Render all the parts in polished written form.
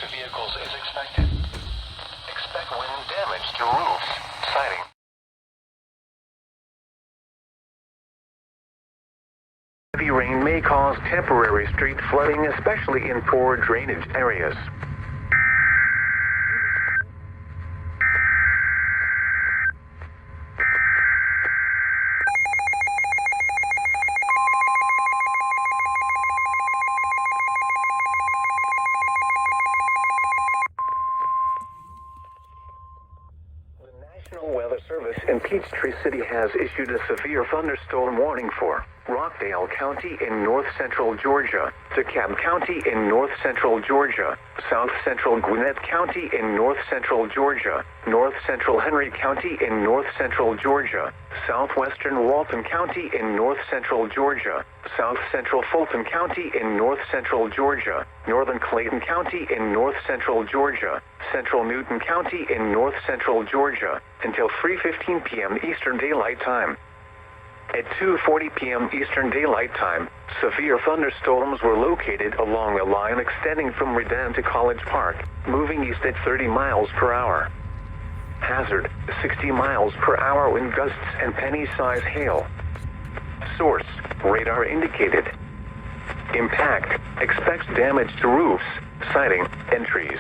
to vehicles is expected. Expect wind damage to roofs, siding. Heavy rain may cause temporary street flooding, especially in poor drainage areas. The National Weather Service in Peachtree City has issued a severe thunderstorm warning for Rockdale County in north-central Georgia, DeKalb County in north-central Georgia, south-central Gwinnett County in north-central Georgia, north-central Henry County in north-central Georgia, southwestern Walton County in north-central Georgia, south-central Fulton County in north-central Georgia, northern Clayton County in north-central Georgia, central Newton County in north-central Georgia, until 3:15 p.m. Eastern Daylight Time. At 2:40 p.m. Eastern Daylight Time, severe thunderstorms were located along a line extending from Redan to College Park, moving east at 30 miles per hour. Hazard, 60 miles per hour wind gusts and penny-size hail. Source, radar indicated. Impact, expects damage to roofs, siding, and trees.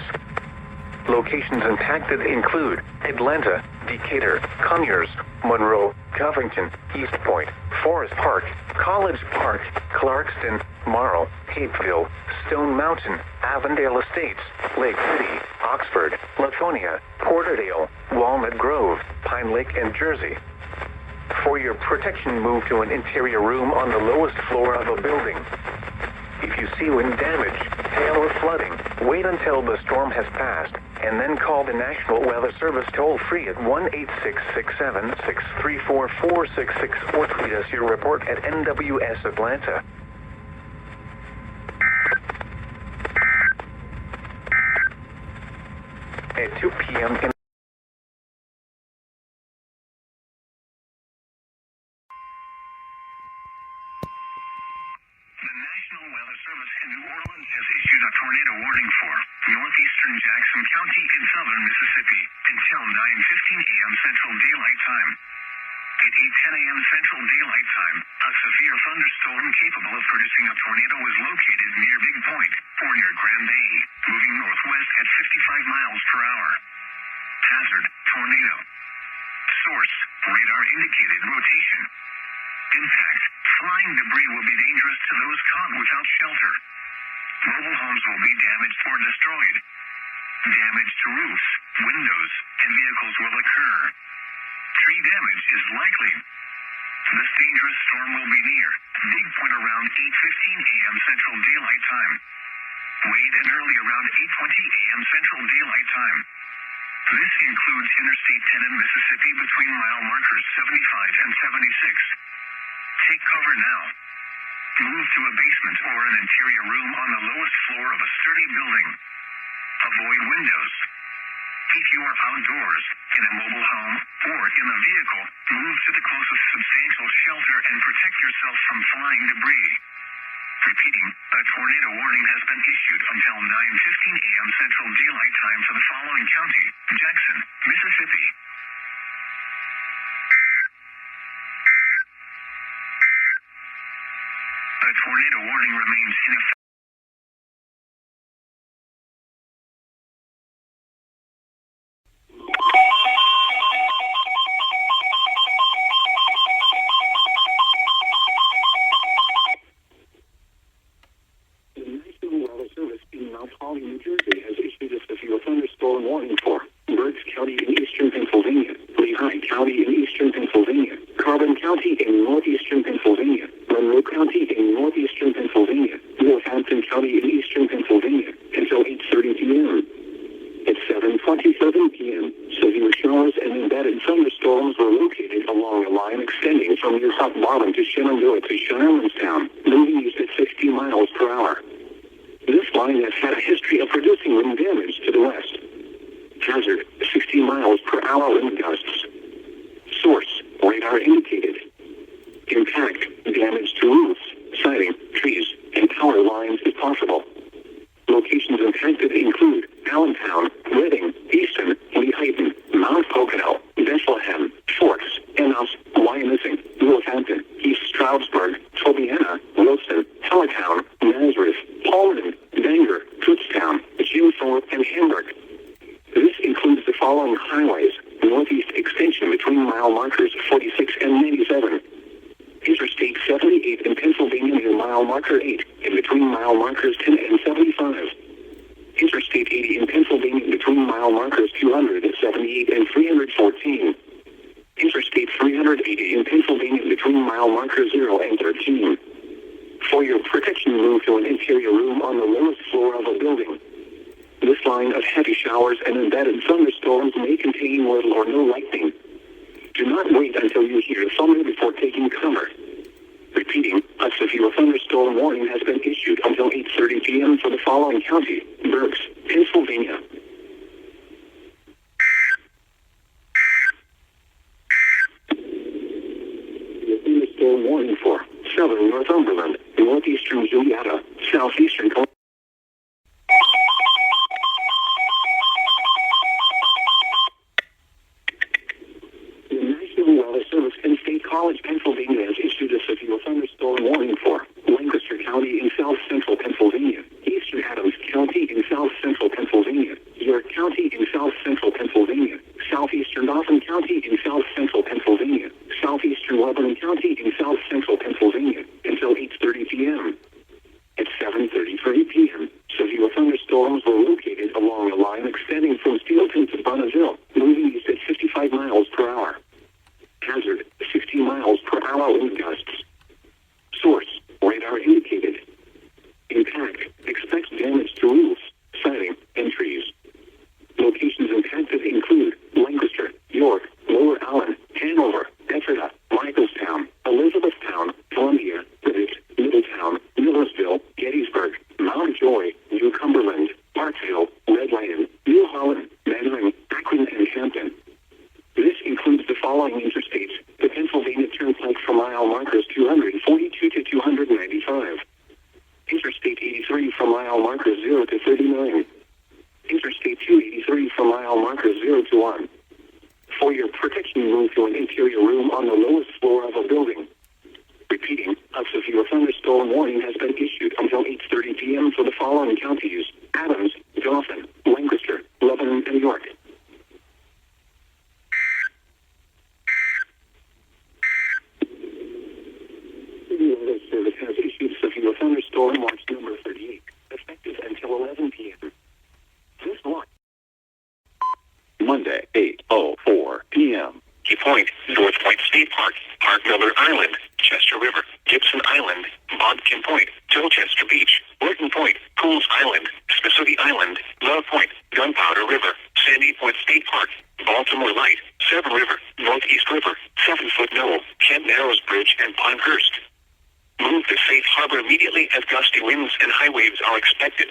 Locations impacted include Atlanta, Decatur, Conyers, Monroe, Covington, East Point, Forest Park, College Park, Clarkston, Morrow, Hapeville, Stone Mountain, Avondale Estates, Lake City, Oxford, Lithonia, Porterdale, Walnut Grove, Pine Lake, and Jersey. For your protection, move to an interior room on the lowest floor of a building. If you see wind damage, hail, or flooding, wait until the storm has passed, and then call the National Weather Service toll-free at 1-866-763-4466 or tweet us your report at NWS Atlanta. At 2 p.m. in The National Weather Service in New Orleans has issued a tornado warning for northeastern Jackson County in southern Mississippi until 9:15 a.m. Central Daylight Time. At 8:10 a.m. Central Daylight Time, a severe thunderstorm capable of producing a tornado was located near Big Point, or near Grand Bay, moving northwest at 55 miles per hour. Hazard, tornado. Source, radar indicated rotation. Impact, flying debris will be dangerous to those caught without shelter. Mobile homes will be damaged or destroyed. Damage to roofs, windows, and vehicles will occur. Tree damage is likely. This dangerous storm will be near Big Point around 8:15 a.m. Central Daylight Time. Wade and early around 8:20 a.m. Central Daylight Time. This includes Interstate 10 in Mississippi between mile markers 75 and 76. Take cover now. Move to a basement or an interior room on the lowest floor of a sturdy building. Avoid windows. If you are outdoors, in a mobile home, or in a vehicle, move to the closest substantial shelter and protect yourself from flying debris. Repeating, a tornado warning has been issued until 9:15 a.m. Central Daylight Time for the following county: Jackson, Mississippi. A tornado warning remains in effect. The National Weather Service in Mount Holly, New Jersey has issued a severe thunderstorm warning for Berks County in eastern Pennsylvania, Lehigh County in eastern Pennsylvania, Carbon County in northeastern Pennsylvania, Monroe County in northeastern Pennsylvania, Northampton County in eastern Pennsylvania, until 8:30 p.m. At 7:27 p.m., severe showers and embedded thunderstorms were located along a line extending from near South Bottom to Shenandoah to Shenandoah, moving east at 60 miles per hour. This line has had a history of producing wind damage to the west. Hazard, 60 miles per hour wind gusts. Source, radar indicated. Impact, damage to roofs, siding, trees, and power lines if possible. Locations impacted include following highways. Northeast extension between mile markers 46 and 97. Interstate 78 in Pennsylvania near mile marker 8, in between mile markers 10 and 75. Interstate 80 in Pennsylvania between mile markers 278 and 314. Interstate 380 in Pennsylvania between mile markers 0 and 13. For your protection, move to an interior room on the lowest floor of a building. This line of heavy showers and embedded thunderstorms may contain little or no lightning. Do not wait until you hear thunder before taking cover. Repeating, a severe thunderstorm warning has been issued until 8:30 p.m. for the following county: Berks, Pennsylvania. The thunderstorm warning for southern Northumberland, northeastern Julietta, southeastern College, Pennsylvania has issued a severe thunderstorm warning for Lancaster County in south central Pennsylvania, eastern Adams County in south central Pennsylvania, York County in south central Pennsylvania, southeastern Dauphin County in south central Pennsylvania, southeastern Lebanon County in south central Pennsylvania, until 8:30 p.m. At 7:33 p.m., severe thunderstorms were located along a line extending from Steelton to Bonneville, moving east at 55 miles per hour. Hazard, 60 miles per hour wind gusts. Source, radar indicated. Impact, expect damage to roofs, siding, and trees. Locations impacted include Lancaster, York, Lower Allen, Hanover, Ephrata, Michaelstown, Elizabethtown, Columbia, Rivet, Middletown, Millersville, Gettysburg, Mount Joy, New Cumberland, Parkville, Red Lion, New Holland, Mandarin, Akron, and Hampton. This includes the following interstates: the Pennsylvania Turnpike from mile markers 242 to 295. Interstate 83 from mile markers 0 to 39. Interstate 283 from mile markers 0 to 1. For your protection, move to an interior room on the lowest floor of a building. Repeating, a severe thunderstorm warning has been issued until 8:30 p.m. for the following counties: Adams, Dauphin, Lancaster, Lebanon, and York. The Weather Service has issued severe thunderstorm watch number 38, effective until 11 p.m. This one. Monday, 8:04 p.m. Key Point, North Point State Park, Park Miller Island, Chester River, Gibson Island, Bodkin Point, Tilchester Beach, Orton Point, Pools Island, Spissody Island, Love Point, Gunpowder River, Sandy Point State Park, Baltimore Light, Severn River, Northeast River, 7-Foot Knoll, Kent Narrows Bridge, and Pinehurst. Move to safe harbor immediately as gusty winds and high waves are expected.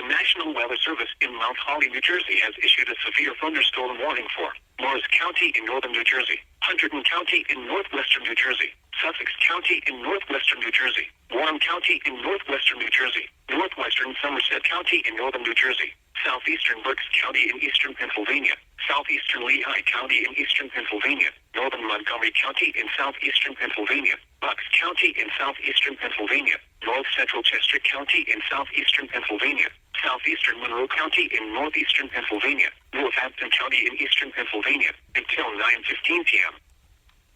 National Weather Service in Mount Holly, New Jersey has issued a severe thunderstorm warning for Morris County in northern New Jersey, Hunterdon County in northwestern New Jersey, Sussex County in northwestern New Jersey, Warren County in northwestern New Jersey, northwestern Somerset County in northern New Jersey, southeastern Berks County in eastern Pennsylvania, southeastern Lehigh County in eastern Pennsylvania, northern Montgomery County in southeastern Pennsylvania, Bucks County in southeastern Pennsylvania, north central Chester County in southeastern Pennsylvania, southeastern Monroe County in northeastern Pennsylvania, Northampton County in eastern Pennsylvania, until 9:15 p.m.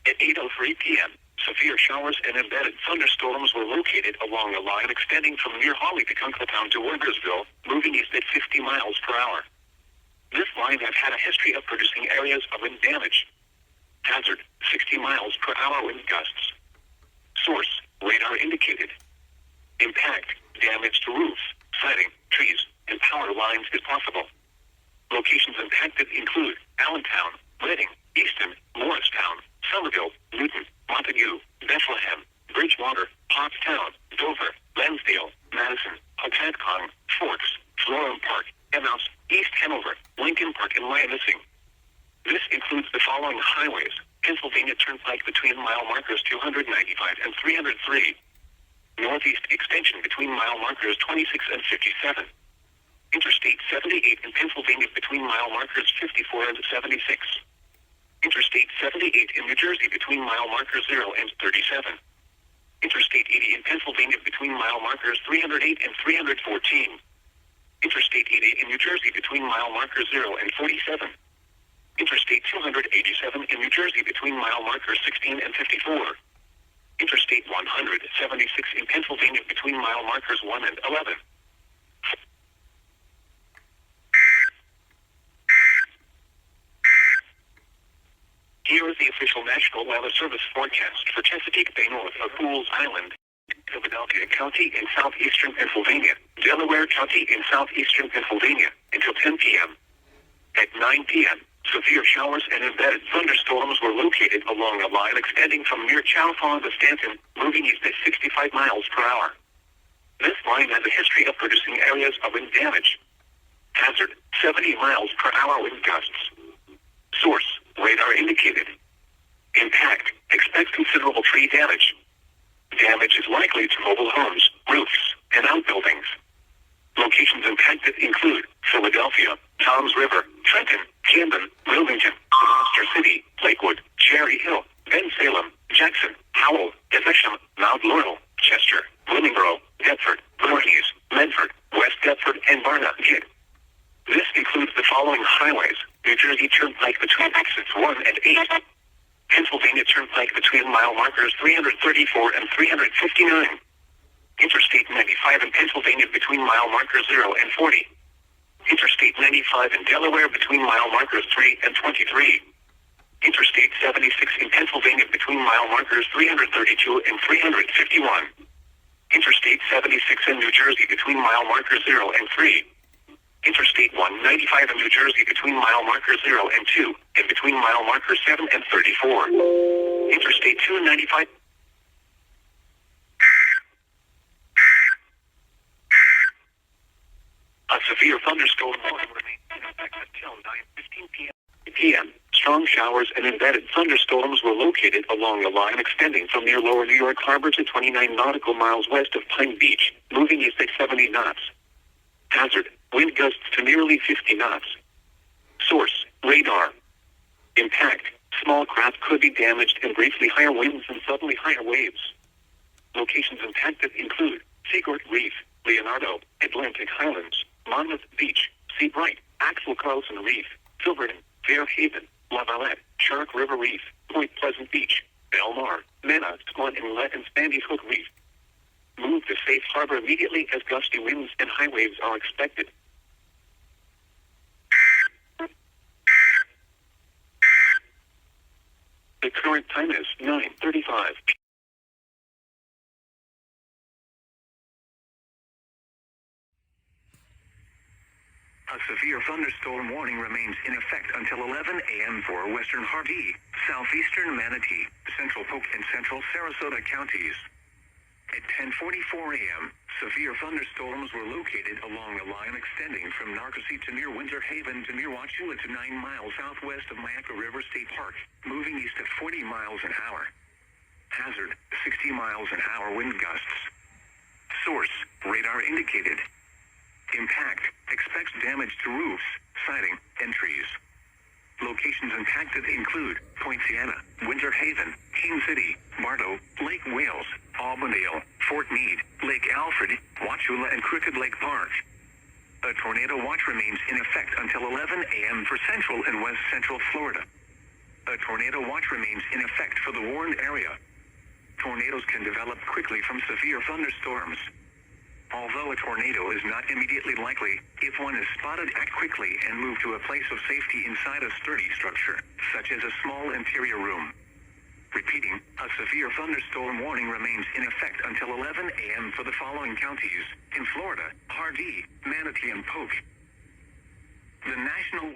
At 8:03 p.m., severe showers and embedded thunderstorms were located along a line extending from near Holly to Kunkletown to Workersville, moving east at 50 miles per hour. This line has had a history of producing areas of wind damage. Hazard, 60 miles per hour wind gusts. Source, radar indicated. Impact, damage to roofs, siding, trees, and power lines if possible. Locations impacted include Allentown, Reading, Easton, Morristown, Somerville, Newton, Montague, Bethlehem, Bridgewater, Pottstown, Dover, Lansdale, Madison, Hopatcong, Forks, Florham Park, Emmaus, East Hanover, Lincoln Park, and Wyomissing. This includes the following highways: Pennsylvania Turnpike between mile markers 295 and 303, northeast extension between mile markers 26 and 57. Interstate 78 in Pennsylvania between mile markers 54 and 76. Interstate 78 in New Jersey between mile markers 0 and 37. Interstate 80 in Pennsylvania between mile markers 308 and 314. Interstate 80 in New Jersey between mile markers 0 and 47. Interstate 287 in New Jersey between mile markers 16 and 54. Interstate 176 in Pennsylvania between mile markers 1 and 11. Here is the official National Weather Service forecast for Chesapeake Bay north of Pools Island, Philadelphia County in southeastern Pennsylvania, Delaware County in southeastern Pennsylvania, until 10 p.m. At 9 p.m., severe showers and embedded thunderstorms were located along a line extending from near Chalfont to Stanton, moving east at 65 miles per hour. This line has a history of producing areas of wind damage. Hazard, 70 miles per hour wind gusts. Source, radar indicated. Impact, expect considerable tree damage. Damage is likely to mobile homes, roofs, and outbuildings. Locations impacted include Philadelphia, Toms River, Trenton, Camden, Wilmington, Gloucester City, Lakewood, Cherry Hill, Bensalem, Jackson, Howell, Evesham, Mount Laurel, Chester, Willingboro, Deptford, Voorhees, Medford, West Deptford, and Barnett. This includes the following highways: New Jersey Turnpike between exits 1 and 8. Pennsylvania Turnpike between mile markers 334 and 359. Interstate 95 in Pennsylvania between mile markers 0 and 40. Interstate 95 in Delaware between mile markers 3 and 23. Interstate 76 in Pennsylvania between mile markers 332 and 351. Interstate 76 in New Jersey between mile markers 0 and 3. Interstate 195 in New Jersey between mile markers 0 and 2, and between mile markers 7 and 34. Interstate 295. A severe thunderstorm warning remains in effect until 9:15 p.m. Strong showers and embedded thunderstorms were located along a line extending from near Lower New York Harbor to 29 nautical miles west of Pine Beach, moving east at 70 knots. Hazard, wind gusts to nearly 50 knots. Source, radar. Impact, small craft could be damaged and briefly higher winds and suddenly higher waves. Locations impacted include Seacourt Reef, Leonardo, Atlantic Highlands, Monmouth Beach, Seabright, Axel Carlson Reef, Silverton, Fairhaven, La Valette, Shark River Reef, Point Pleasant Beach, Belmar, Mena, Swan Inlet, and Sandy Hook Reef. Move to safe harbor immediately as gusty winds and high waves are expected. The current time is 9:35 p.m. A severe thunderstorm warning remains in effect until 11 a.m. for western Hardee, southeastern Manatee, central Polk, and central Sarasota counties. At 10:44 a.m., severe thunderstorms were located along a line extending from Narcoosee to near Winter Haven to near Wauchula to 9 miles southwest of Myakka River State Park, moving east at 40 miles an hour. Hazard, 60 miles an hour wind gusts. Source, radar indicated. Impact, expects damage to roofs, siding, and trees. Locations impacted include Point Siena, Winter Haven, Keene City, Bartow, Lake Wales, Albandale, Fort Meade, Lake Alfred, Wauchula, and Crooked Lake Park. A tornado watch remains in effect until 11 a.m. for central and west central Florida. A tornado watch remains in effect for the warned area. Tornadoes can develop quickly from severe thunderstorms. Although a tornado is not immediately likely, if one is spotted, act quickly and move to a place of safety inside a sturdy structure, such as a small interior room. Repeating, a severe thunderstorm warning remains in effect until 11 a.m. for the following counties: in Florida, Hardee, Manatee, and Polk. The National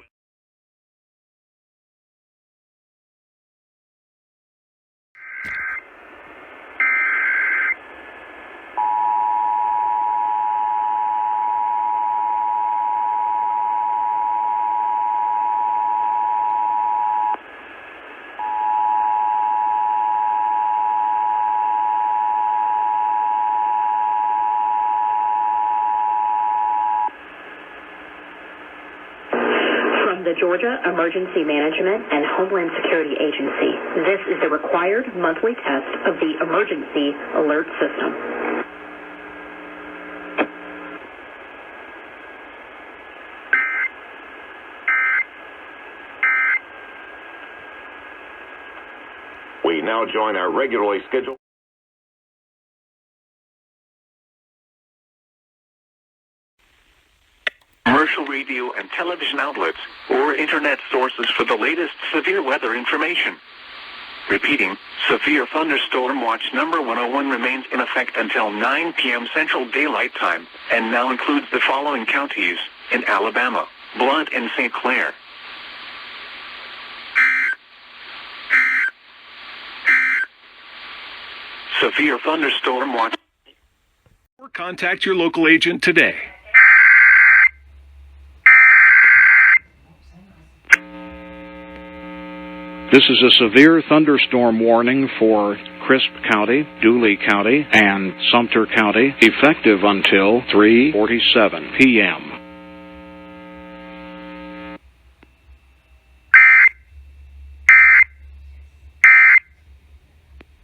the Georgia Emergency Management and Homeland Security Agency. This is the required monthly test of the Emergency Alert System. We now join our regularly scheduled commercial radio and television outlets or internet sources for the latest severe weather information. Repeating, severe thunderstorm watch number 101 remains in effect until 9 p.m. Central Daylight Time and now includes the following counties in Alabama: Blount and St. Clair. Severe thunderstorm watch. Or contact your local agent today. This is a severe thunderstorm warning for Crisp County, Dooley County, and Sumter County, effective until 3:47 p.m.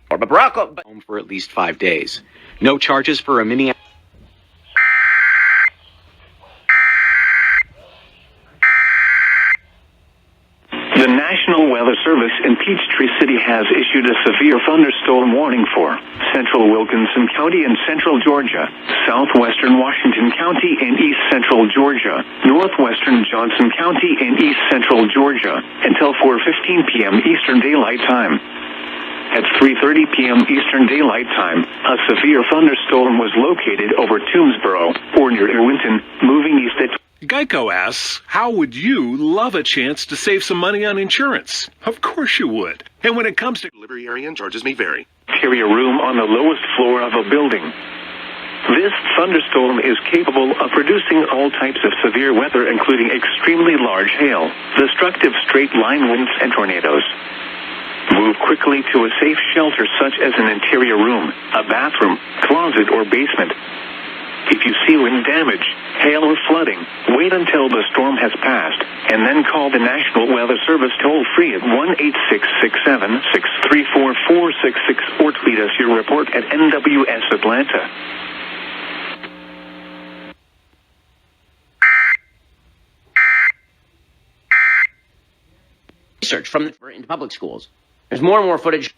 Barack Obama home for at least 5 days. No charges for a Minneapolis. The National Weather Service in Peachtree City has issued a severe thunderstorm warning for central Wilkinson County in central Georgia, southwestern Washington County in east central Georgia, northwestern Johnson County in east central Georgia, until 4:15 p.m. Eastern Daylight Time. At 3:30 p.m. Eastern Daylight Time, a severe thunderstorm was located over Toomsboro, or near Irwinton, moving east at Geico asks, how would you love a chance to save some money on insurance? Of course you would. And when it comes to delivery area and charges may vary. interior room on the lowest floor of a building. This thunderstorm is capable of producing all types of severe weather, including extremely large hail, destructive straight-line winds, and tornadoes. Move quickly to a safe shelter such as an interior room, a bathroom, closet, or basement. If you see wind damage, hail, or flooding, wait until the storm has passed, and then call the National Weather Service toll-free at 1-866-674-4666 or tweet us your report at NWS Atlanta. Research from into public schools. There's more and more footage.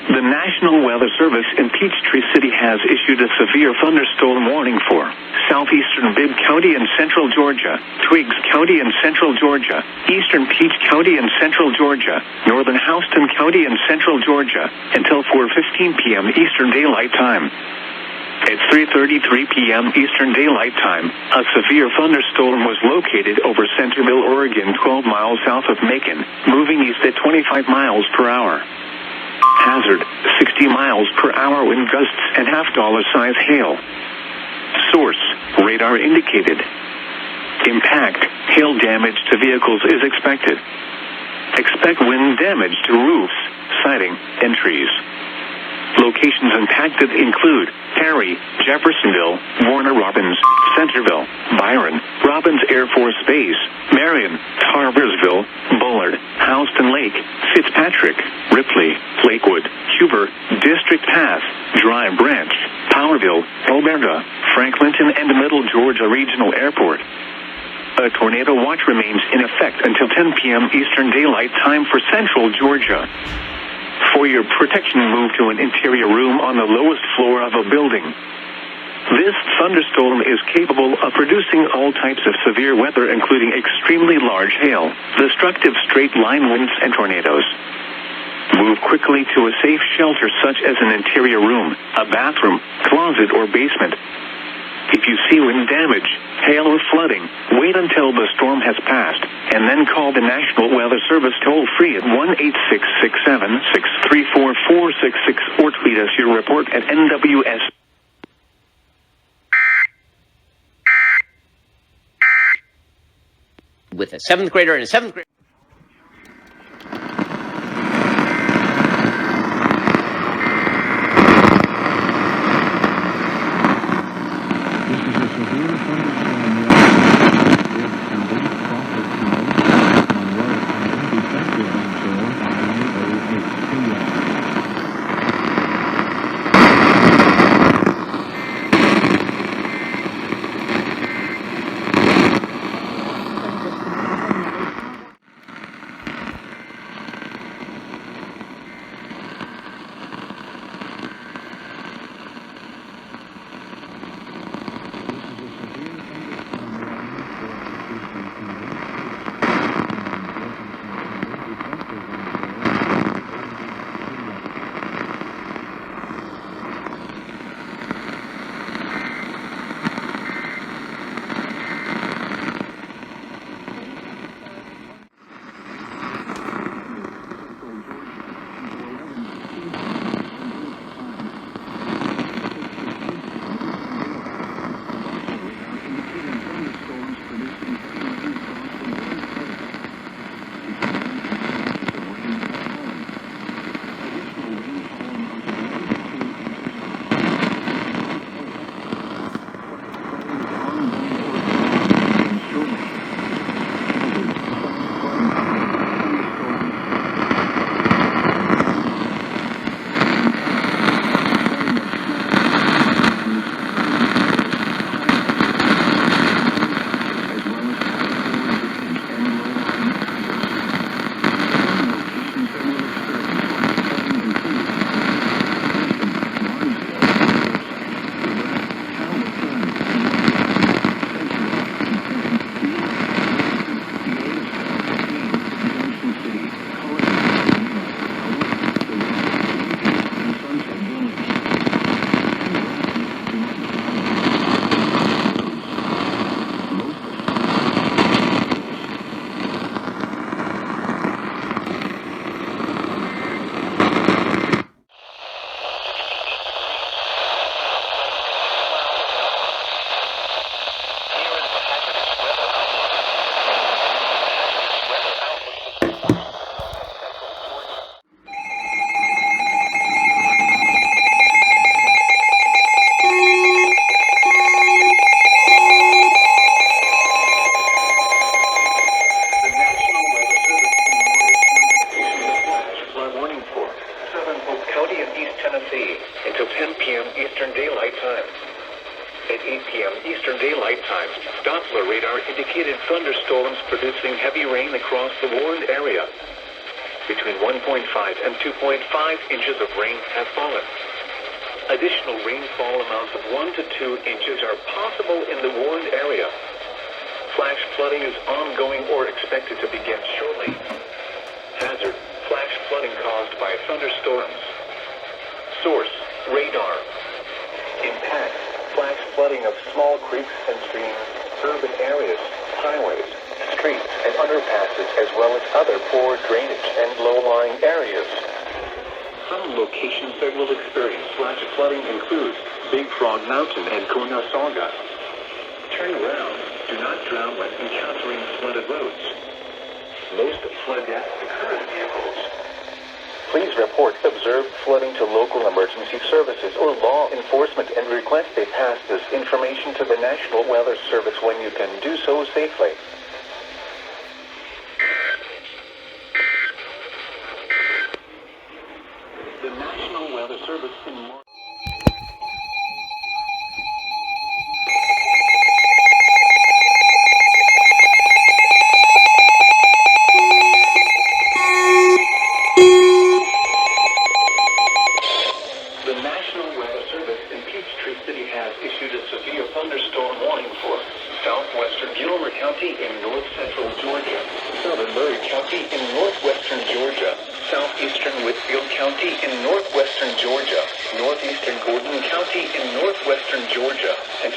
The National Weather Service in Peachtree City has issued a severe thunderstorm warning for southeastern Bibb County and central Georgia, Twiggs County and central Georgia, eastern Peach County and central Georgia, northern Houston County and central Georgia, until 4:15 p.m. Eastern Daylight Time. At 3:33 p.m. Eastern Daylight Time, a severe thunderstorm was located over Centerville, Oregon, 12 miles south of Macon, moving east at 25 miles per hour. Hazard, 60 miles per hour wind gusts and half-dollar size hail. Source, radar indicated. Impact, hail damage to vehicles is expected. Expect wind damage to roofs, siding, and trees. Locations impacted include Perry, Jeffersonville, Warner Robins, Centerville, Byron, Robins Air Force Base, Marion, Tarversville, Bullard, Houston Lake, Fitzpatrick, Ripley, Lakewood, Huber, District Path, Dry Branch, Powerville, Alberta, Franklinton, and Middle Georgia Regional Airport. A tornado watch remains in effect until 10 p.m. Eastern Daylight Time for central Georgia. For your protection, move to an interior room on the lowest floor of a building. This thunderstorm is capable of producing all types of severe weather, including extremely large hail, destructive straight-line winds, and tornadoes. Move quickly to a safe shelter such as an interior room, a bathroom, closet, or basement. If you see wind damage, hail, or flooding, wait until the storm has passed, and then call the National Weather Service toll-free at 1-866-674-4666 or tweet us your report at NWS. with a 7th grader and a 7th grader. Until 10 p.m. Eastern Daylight Time. At 8 p.m. Eastern Daylight Time, Doppler radar indicated thunderstorms producing heavy rain across the warned area. Between 1.5 and 2.5 inches of rain have fallen. Additional rainfall amounts of 1 to 2 inches are possible in the warned area. Flash flooding is ongoing or expected to begin shortly. Hazard: flash flooding caused by thunderstorms. Source: radar. Impact: flash flooding of small creeks and streams, urban areas, highways, streets, and underpasses, as well as other poor drainage and low-lying areas. Some locations that will experience flash flooding include Big Frog Mountain and Kunasaga. Turn around. Do not drown when encountering flooded roads. Most flood deaths occur in vehicles. Please report observed flooding to local emergency services or law enforcement and request they pass this information to the National Weather Service when you can do so safely. The National Weather Service in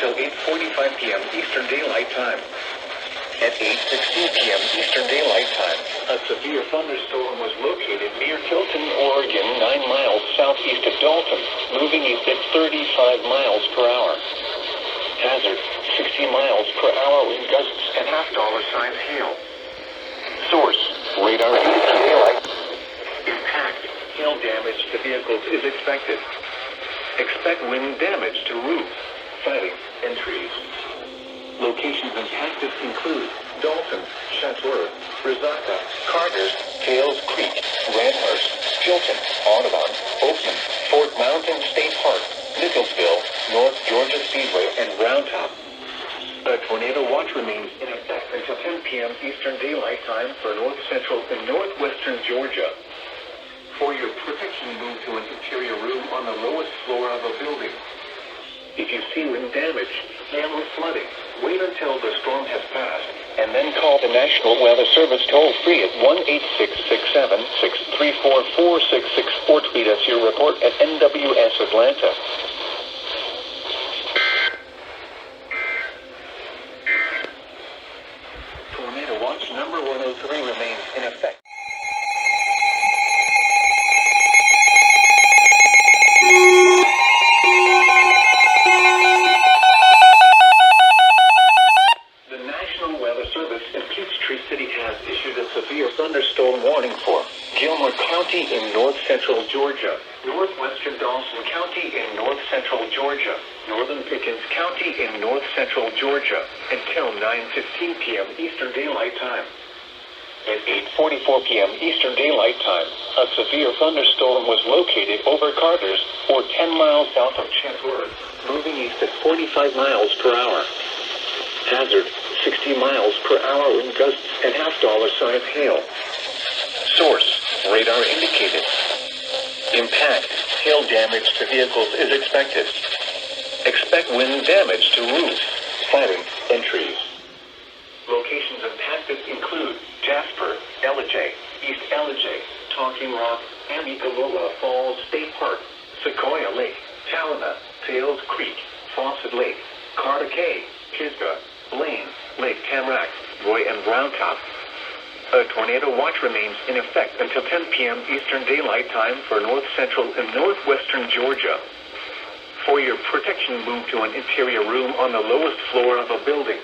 until 8:45 p.m. Eastern Daylight Time. At 8:16 p.m. Eastern Daylight Time, a severe thunderstorm was located near Tilton, Oregon, 9 miles southeast of Dalton, moving east at 35 miles per hour. Hazard: 60 miles per hour wind gusts and half-dollar size hail. Source, radar indicated. Impact, hail damage to vehicles is expected. Expect wind damage to roofs, siding, and trees. Locations impacted include Dalton, Chatsworth, Resaca, Carter's, Tails Creek, Randhurst, Chilton, Audubon, Oakman, Fort Mountain State Park, Nicholsville, North Georgia Speedway, and Round Top. A tornado watch remains in effect until 10 p.m. Eastern Daylight Time for north central and northwestern Georgia. For your protection, move to an interior room on the lowest floor of a building. If you see wind damage, hail or flooding, wait until the storm has passed, and then call the National Weather Service toll-free at 1-866-7-634-466 or tweet us your report at NWS Atlanta. Tornado watch number 103 remains in effect. Thunderstorm warning for Gilmer County in north-central Georgia, northwestern Dawson County in north-central Georgia, northern Pickens County in north-central Georgia, until 9:15 p.m. Eastern Daylight Time. At 8:44 p.m. Eastern Daylight Time, a severe thunderstorm was located over Carter's, or 10 miles south of Chatsworth, moving east at 45 miles per hour. Hazard, 60 miles per hour wind gusts and $half size hail. Source, radar indicated. Impact, hail damage to vehicles is expected. Expect wind damage to roofs, siding, and trees. Locations impacted include Jasper, Ellijay, East Ellijay, Talking Rock, Amicalola Falls State Park, Sequoia Lake, Talina, Tails Creek, Fawcett Lake, Carter Cay, Pisgah, Blaine, Lake Tamarack, Roy, and Round Top. A tornado watch remains in effect until 10 p.m. Eastern Daylight Time for north-central and northwestern Georgia. For your protection, move to an interior room on the lowest floor of a building.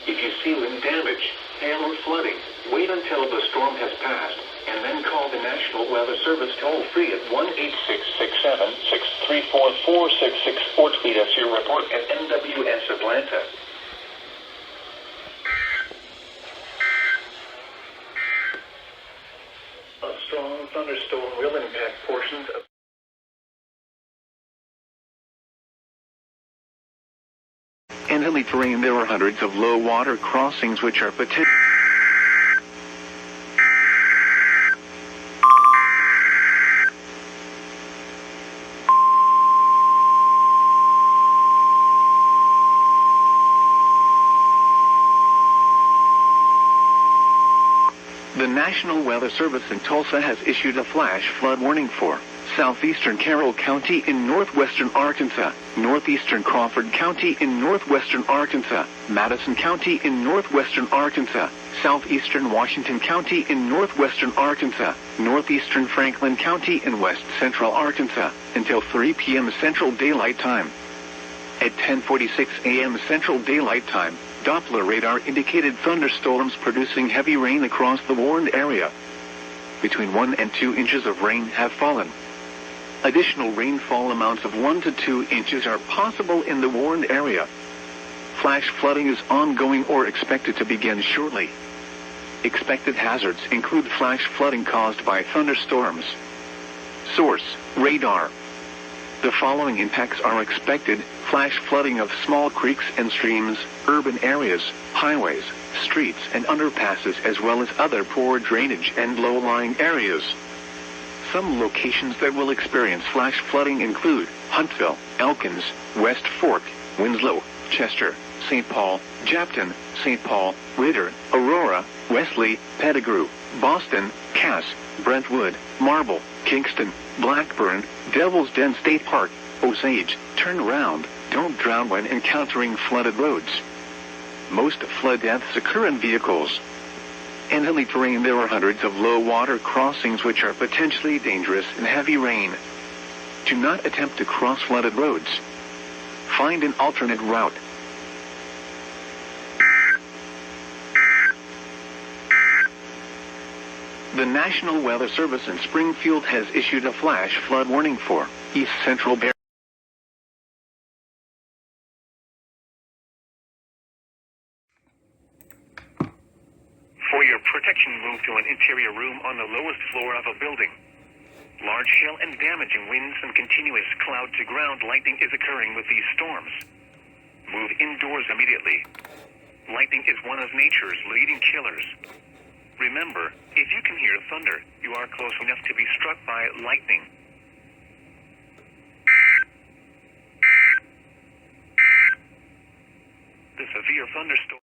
If you see wind damage, hail or flooding, wait until the storm has passed, and then call the National Weather Service toll-free at 1-866-7-634-466 or tweet us your report at NWS Atlanta. A strong thunderstorm will impact portions of in hilly terrain. There are hundreds of low water crossings which are potential. The National Weather Service in Tulsa has issued a flash flood warning for southeastern Carroll County in northwestern Arkansas, northeastern Crawford County in northwestern Arkansas, Madison County in northwestern Arkansas, southeastern Washington County in northwestern Arkansas, northeastern Franklin County in west central Arkansas, until 3 p.m. Central Daylight Time. At 10:46 a.m. Central Daylight Time, Doppler radar indicated thunderstorms producing heavy rain across the warned area. Between 1 and 2 inches of rain have fallen. Additional rainfall amounts of 1 to 2 inches are possible in the warned area. Flash flooding is ongoing or expected to begin shortly. Expected hazards include flash flooding caused by thunderstorms. Source, radar. The following impacts are expected: flash flooding of small creeks and streams, urban areas, highways, streets and underpasses, as well as other poor drainage and low-lying areas. Some locations that will experience flash flooding include Huntsville, Elkins, West Fork, Winslow, Chester, St. Paul, Japton, St. Paul, Ritter, Aurora, Wesley, Pettigrew, Boston, Cass, Brentwood, Marble, Kingston, Blackburn, Devil's Den State Park, Osage. Turn around, don't drown when encountering flooded roads. Most flood deaths occur in vehicles. In hilly terrain, there are hundreds of low water crossings which are potentially dangerous in heavy rain. Do not attempt to cross flooded roads. Find an alternate route. The National Weather Service in Springfield has issued a flash flood warning for East Central Bear. For your protection, move to an interior room on the lowest floor of a building. Large hail and damaging winds and continuous cloud-to-ground lightning is occurring with these storms. Move indoors immediately. Lightning is one of nature's leading killers. Remember, if you can hear thunder, you are close enough to be struck by lightning. The severe thunderstorm